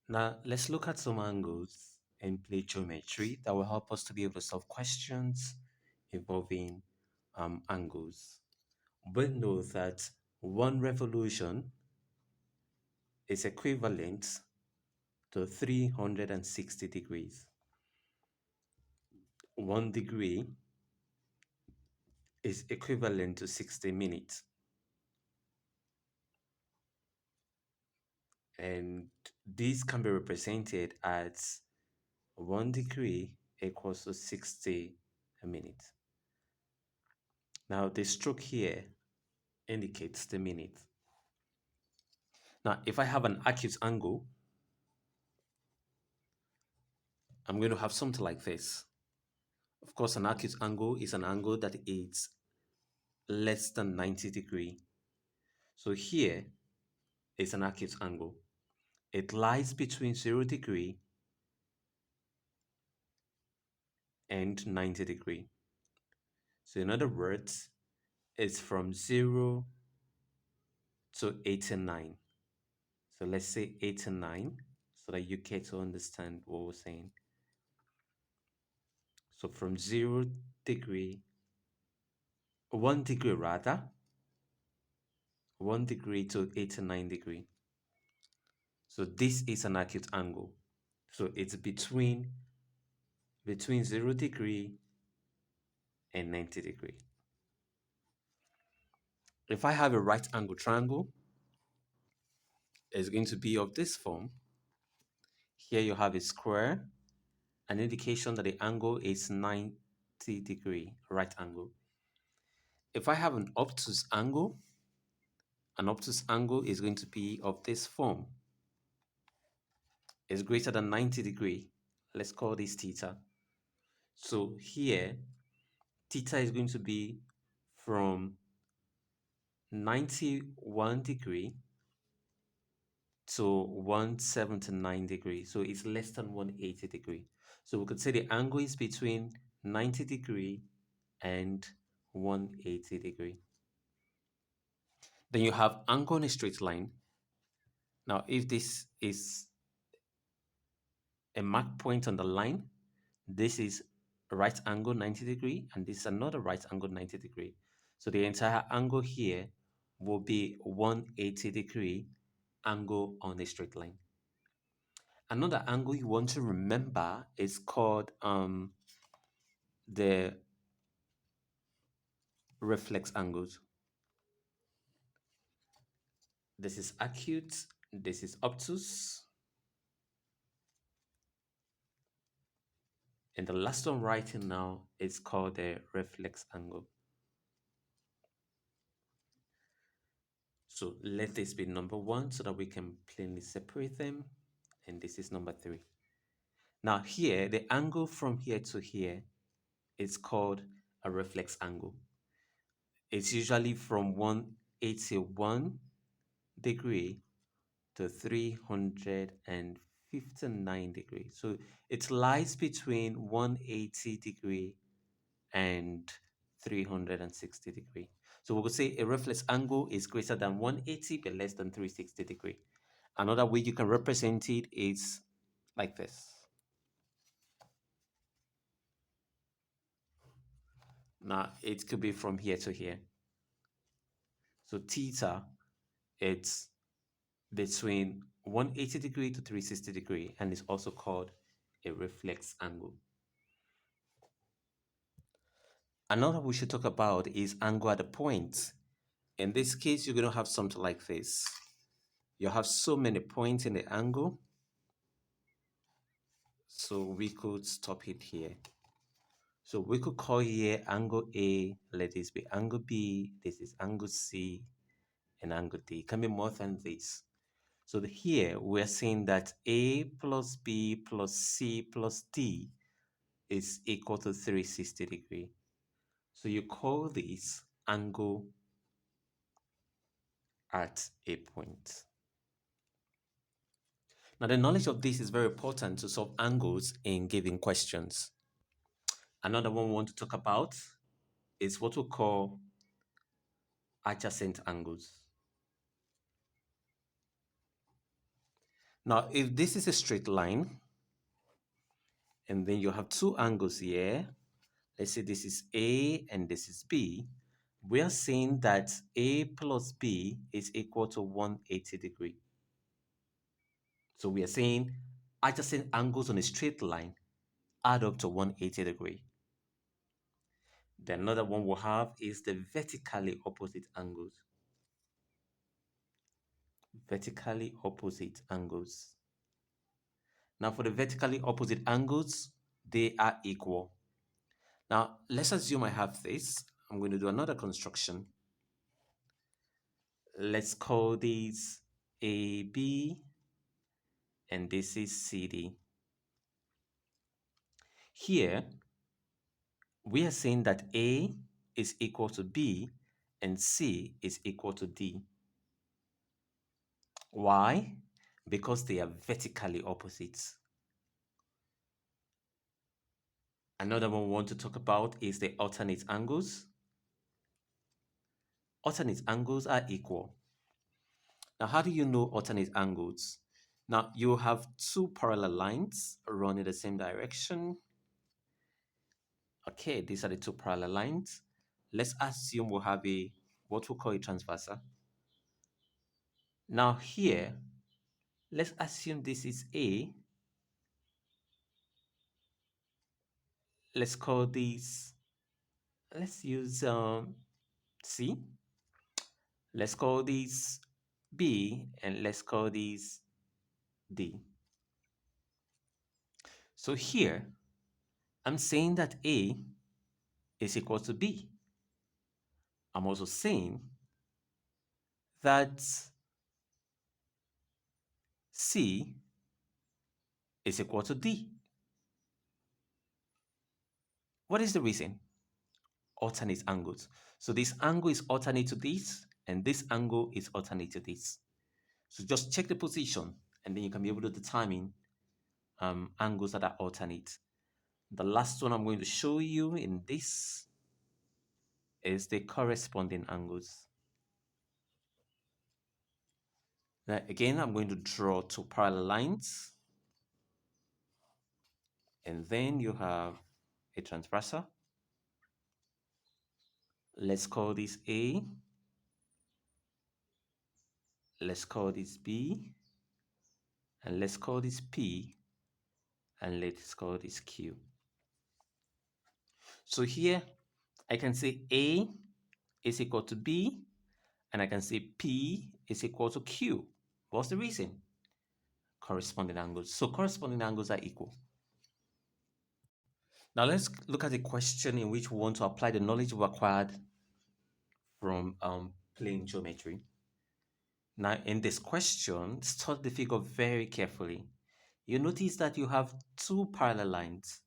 Now, let's look at some angles in plate geometry that will help us to be able to solve questions involving angles. We know that one revolution is equivalent to 360 degrees. 1 degree is equivalent to 60 minutes. And this can be represented as 1 degree equals to 60 minutes. Now, the stroke here indicates the minute. Now, if I have an acute angle, I'm going to have something like this. Of course, an acute angle is an angle that is less than 90 degree. So here is an acute angle. It lies between 0 degree and 90 degree. So in other words, it's from 0 to 89. So let's say 89 so that you get to understand what we're saying. So from 0 degree, 1 degree rather, 1 degree to 89 degree. So this is an acute angle. So it's between 0 degree and 90 degree. If I have a right angle triangle, it's going to be of this form. Here you have a square, an indication that the angle is 90 degree, right angle. If I have an obtuse angle is going to be of this form. It's greater than 90 degree. Let's call this theta. So here, theta is going to be from 91 degree to 179 degree. So it's less than 180 degree. So we could say the angle is between 90 degree and 180 degree. Then you have angle on a straight line. Now, if this is a mark point on the line, this is a right angle 90 degree, and this is another right angle 90 degree. So the entire angle here will be 180 degree angle on a straight line. Another angle you want to remember is called the reflex angles. This is acute, this is obtuse, and the last one writing now is called the reflex angle. So let this be number 1 so that we can plainly separate them, and this is number 3. Now here, the angle from here to here is called a reflex angle. It's usually from 181 degree to 359 degrees. So it lies between 180 degree and 360 degree. So we could say a reflex angle is greater than 180 but less than 360 degree. Another way you can represent it is like this. Now it could be from here to here. So theta, it's between 180 degree to 360 degree, and it's also called a reflex angle. Another we should talk about is angle at the point. In this case, you're going to have something like this. You have so many points in the angle, so we could stop it here. So we could call here angle A, let this be angle B, this is angle C, and angle D. It can be more than this. So here we're saying that A plus B plus C plus D is equal to 360 degree. So you call this angle at a point. Now the knowledge of this is very important to solve angles in given questions. Another one we want to talk about is what we call adjacent angles. Now, if this is a straight line, and then you have two angles here, let's say this is A and this is B, we are saying that A plus B is equal to 180 degree. So we are saying adjacent angles on a straight line add up to 180 degree. The another one we'll have is the vertically opposite angles. Vertically opposite angles. Now for the vertically opposite angles, they are equal. Now let's assume I have this. I'm going to do another construction. Let's call these AB and this is CD. Here, we are saying that A is equal to B and C is equal to D. Why? Because they are vertically opposites. Another one we want to talk about is the alternate angles. Alternate angles are equal. Now, how do you know alternate angles? Now, you have two parallel lines run in the same direction. Okay, these are the two parallel lines. Let's assume we have a what we call a transversal. Now here, let's assume this is A. Let's call this, let's use C. Let's call this B and let's call this D. So here, I'm saying that A is equal to B. I'm also saying that C is equal to D. What is the reason? Alternate angles. So this angle is alternate to this, and this angle is alternate to this. So just check the position, and then you can be able to determine angles that are alternate. The last one I'm going to show you in this is the corresponding angles. Now, again, I'm going to draw two parallel lines. And then you have a transversal. Let's call this A. Let's call this B. And let's call this P. And let's call this Q. So here, I can say A is equal to B. And I can say P is equal to Q. What's the reason? Corresponding angles. So corresponding angles are equal. Now let's look at a question in which we want to apply the knowledge we acquired from plane geometry. Now in this question, study the figure very carefully. You notice that you have two parallel lines.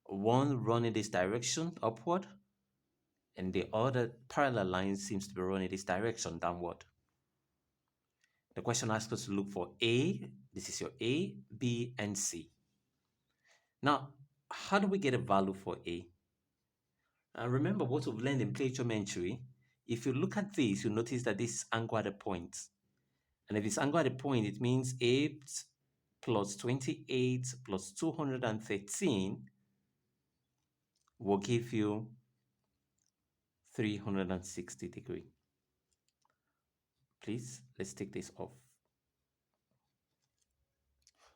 One running this direction upward, and the other parallel line seems to be running this direction downward. The question asks us to look for A, this is your A, B, and C. Now, how do we get a value for A? Remember what we've learned in plane geometry. If you look at this, you notice that this is angle at a point. And if it's angle at a point, it means 8 plus 28 plus 213 will give you 360 degree. Please, let's take this off.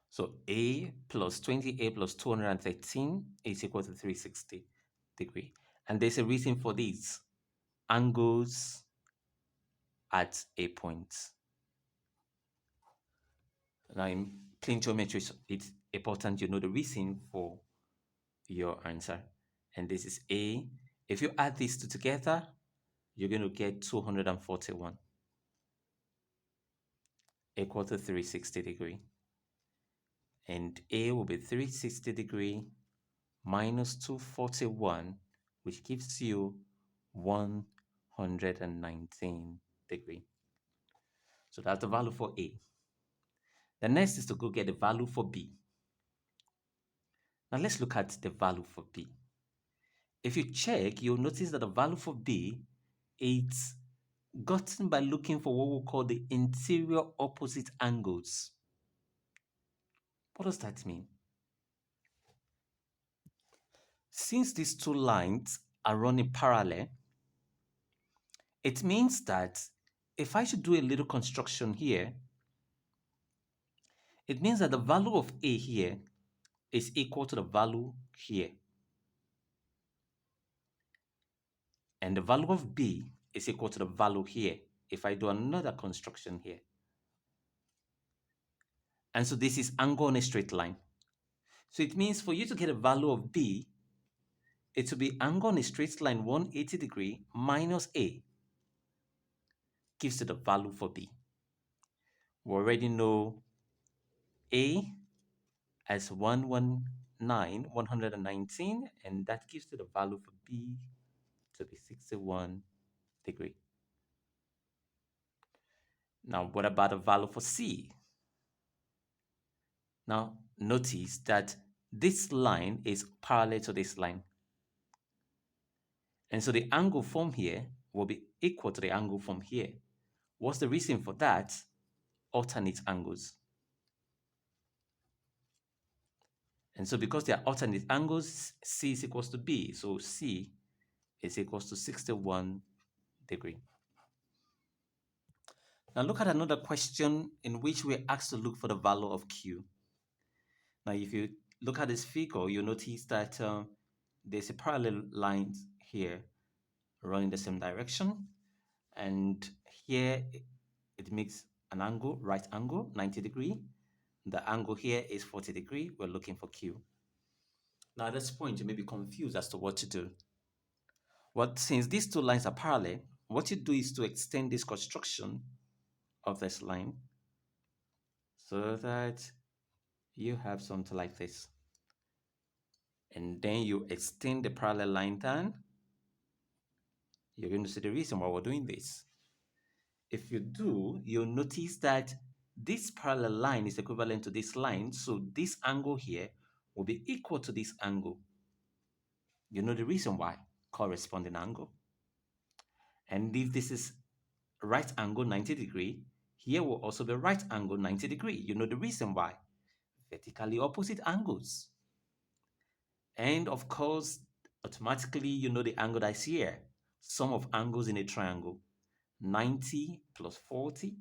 So A plus 28 plus 213 is equal to 360 degree. And there's a reason for these angles at a point. Now in plane geometry, it's important you know the reason for your answer. And this is A. If you add these two together, you're going to get 241 equal to 360 degree. And A will be 360 degree minus 241, which gives you 119 degree. So that's the value for A. The next is to go get the value for B. Now let's look at the value for B. If you check, you'll notice that the value for B is gotten by looking for what we call the interior opposite angles. What does that mean? Since these two lines are running parallel, it means that if I should do a little construction here, it means that the value of A here is equal to the value here. And the value of B is equal to the value here if I do another construction here. And so this is angle on a straight line. So it means for you to get a value of B, it will be angle on a straight line 180 degree minus A gives you the value for B. We already know A as 119, and that gives you the value for B to be 61 degree. Now, what about the value for C? Now, notice that this line is parallel to this line. And so the angle from here will be equal to the angle from here. What's the reason for that? Alternate angles. And so because they are alternate angles, C is equals to B. So C is equals to 61 degree. Now look at another question in which we're asked to look for the value of Q. Now if you look at this figure, you notice that there's a parallel line here running the same direction. And here it makes an angle, right angle, 90 degree. The angle here is 40 degree. We're looking for Q. Now at this point, you may be confused as to what to do. Well, since these two lines are parallel, what you do is to extend this construction of this line so that you have something like this. And then you extend the parallel line down. You're going to see the reason why we're doing this. If you do, you'll notice that this parallel line is equivalent to this line. So this angle here will be equal to this angle. You know the reason why? Corresponding angle. And if this is right angle 90 degree, here will also be right angle 90 degree. You know the reason why? Vertically opposite angles. And of course, automatically you know the angle that's here. Sum of angles in a triangle. 90 plus 40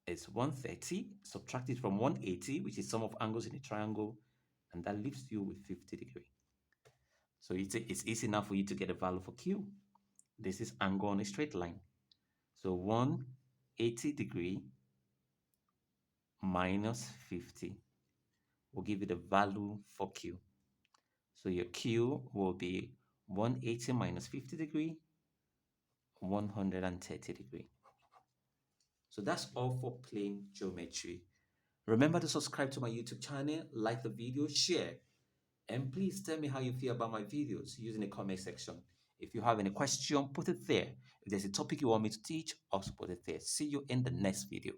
is 130. Subtract it from 180, which is sum of angles in a triangle, and that leaves you with 50 degree. So it's easy enough for you to get a value for Q. This is angle on a straight line. So 180 degree minus 50 will give you the value for Q. So your Q will be 180 minus 50 degree, 130 degree. So that's all for plane geometry. Remember to subscribe to my YouTube channel, like the video, share, and please tell me how you feel about my videos using the comment section. If you have any question, put it there. If there's a topic you want me to teach, also put it there. See you in the next video.